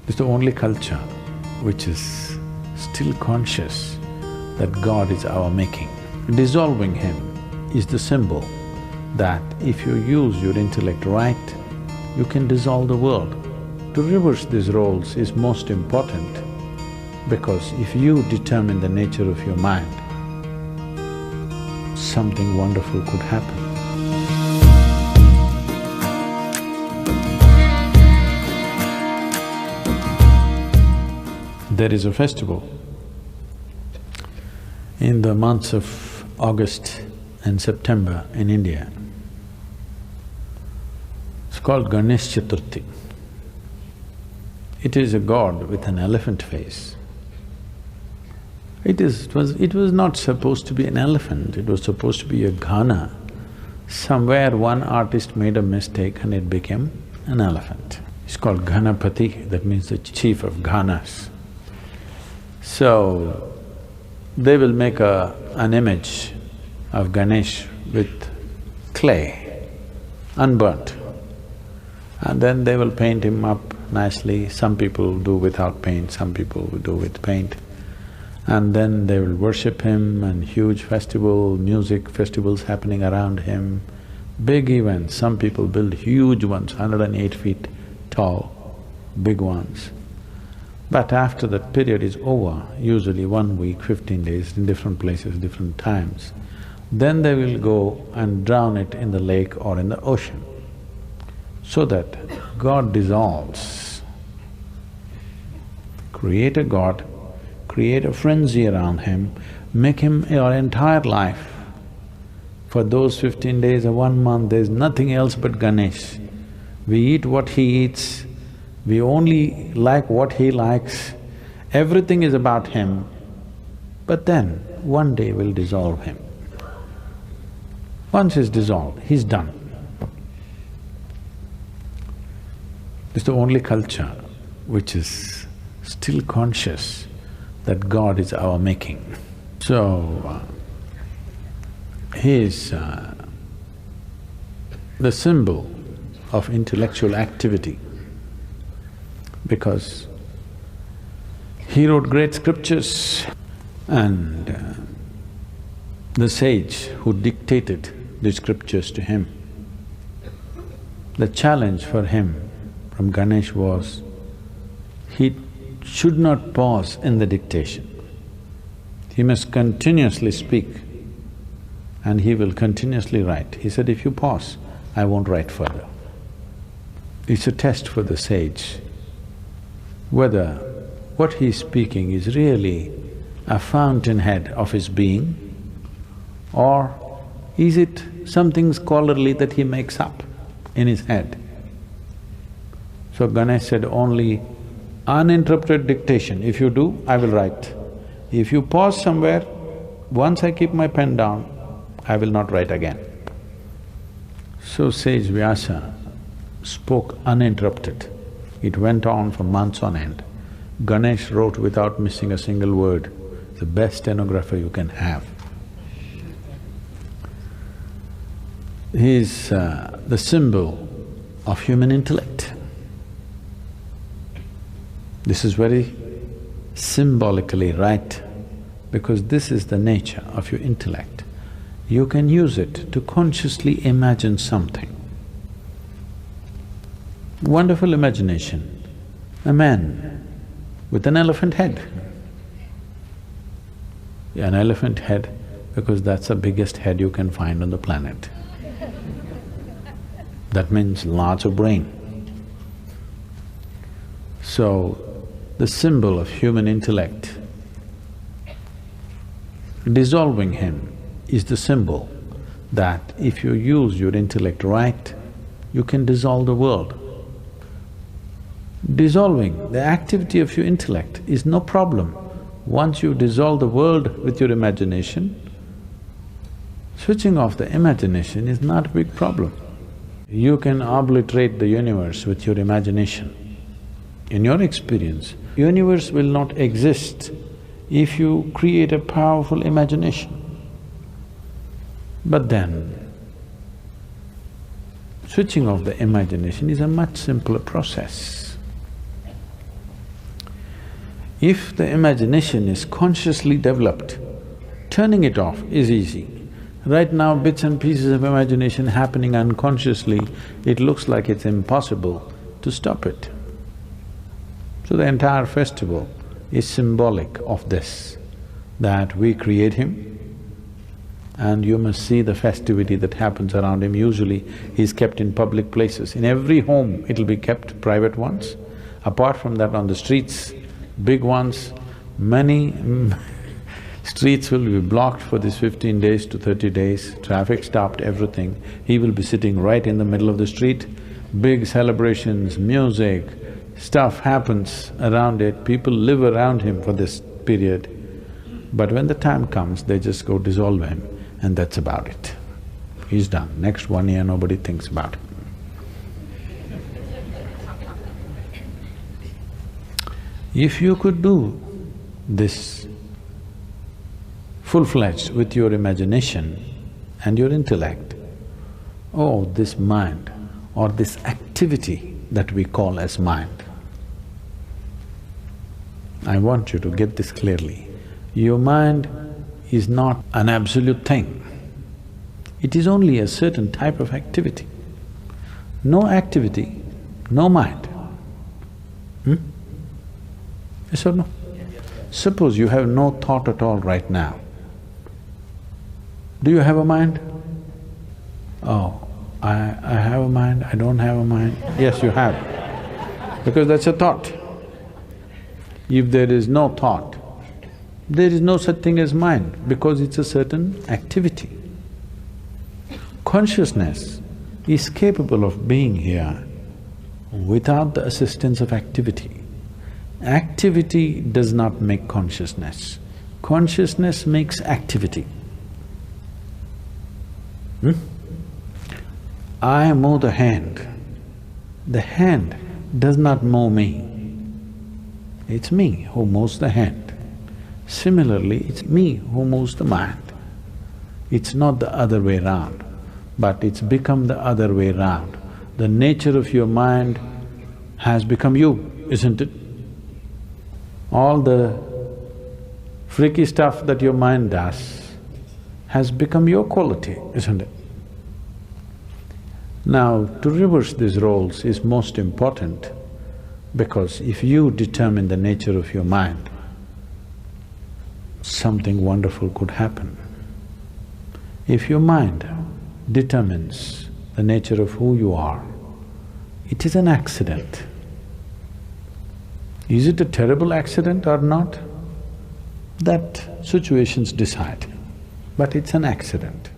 It's the only culture which is still conscious that God is our making. Dissolving Him is the symbol that if you use your intellect right, you can dissolve the world. To reverse these roles is most important because if you determine the nature of your mind, something wonderful could happen. There is a festival in the months of August and September in India. It's called Ganesh Chaturthi. It is a god with an elephant face. It was not supposed to be an elephant, it was supposed to be a Ghana. Somewhere one artist made a mistake and it became an elephant. It's called Ganapati, that means the chief of Ghanas. So, they will make an image of Ganesh with clay, unburnt, and then they will paint him up nicely. Some people do without paint, some people do with paint. And then they will worship him and huge festival, music festivals happening around him, big events. Some people build huge ones, 108 feet tall, big ones. But after that period is over, usually 1 week, 15 days, in different places, different times, then they will go and drown it in the lake or in the ocean, so that God dissolves. Create a god, create a frenzy around him, make him your entire life. For those 15 days or 1 month, there's nothing else but Ganesh. We eat what he eats, we only like what he likes, everything is about him, but then one day we'll dissolve him. Once he's dissolved, he's done. It's the only culture which is still conscious that God is our making. So, he is the symbol of intellectual activity because he wrote great scriptures and the sage who dictated the scriptures to him, the challenge for him from Ganesh was, he should not pause in the dictation. He must continuously speak and he will continuously write. He said, if you pause, I won't write further. It's a test for the sage, whether what he's speaking is really a fountainhead of his being or is it something scholarly that he makes up in his head. So Ganesh said, only uninterrupted dictation, if you do, I will write. If you pause somewhere, once I keep my pen down, I will not write again. So sage Vyasa spoke uninterrupted. It went on for months on end. Ganesh wrote without missing a single word, the best stenographer you can have. He is the symbol of human intellect. This is very symbolically right because this is the nature of your intellect. You can use it to consciously imagine something. Wonderful imagination, a man with an elephant head. An elephant head because that's the biggest head you can find on the planet. That means lots of brain. So, the symbol of human intellect, dissolving him is the symbol that if you use your intellect right, you can dissolve the world. Dissolving the activity of your intellect is no problem. Once you dissolve the world with your imagination, switching off the imagination is not a big problem. You can obliterate the universe with your imagination. In your experience, universe will not exist if you create a powerful imagination. But then, switching off the imagination is a much simpler process. If the imagination is consciously developed, turning it off is easy. Right now, bits and pieces of imagination happening unconsciously, it looks like it's impossible to stop it. So the entire festival is symbolic of this, that we create him and you must see the festivity that happens around him. Usually he's kept in public places. In every home it'll be kept, private ones. Apart from that, on the streets, big ones, many streets will be blocked for this 15 days to 30 days, traffic stopped, everything. He will be sitting right in the middle of the street, big celebrations, music, stuff happens around it, people live around him for this period. But when the time comes, they just go dissolve him and that's about it. He's done. Next 1 year, nobody thinks about it. If you could do this full-fledged with your imagination and your intellect, oh, this mind or this activity that we call as mind, I want you to get this clearly. Your mind is not an absolute thing. It is only a certain type of activity. No activity, no mind. Yes or no? Suppose you have no thought at all right now. Do you have a mind? Oh, I have a mind, I don't have a mind. Yes, you have, because that's a thought. If there is no thought, there is no such thing as mind, because it's a certain activity. Consciousness is capable of being here without the assistance of activity. Activity does not make consciousness. Consciousness makes activity. I move the hand. The hand does not move me. It's me who moves the hand. Similarly, it's me who moves the mind. It's not the other way round, but it's become the other way round. The nature of your mind has become you, isn't it? All the freaky stuff that your mind does has become your quality, isn't it? Now, to reverse these roles is most important, because if you determine the nature of your mind, something wonderful could happen. If your mind determines the nature of who you are, it is an accident. Is it a terrible accident or not? That situations decide, but it's an accident.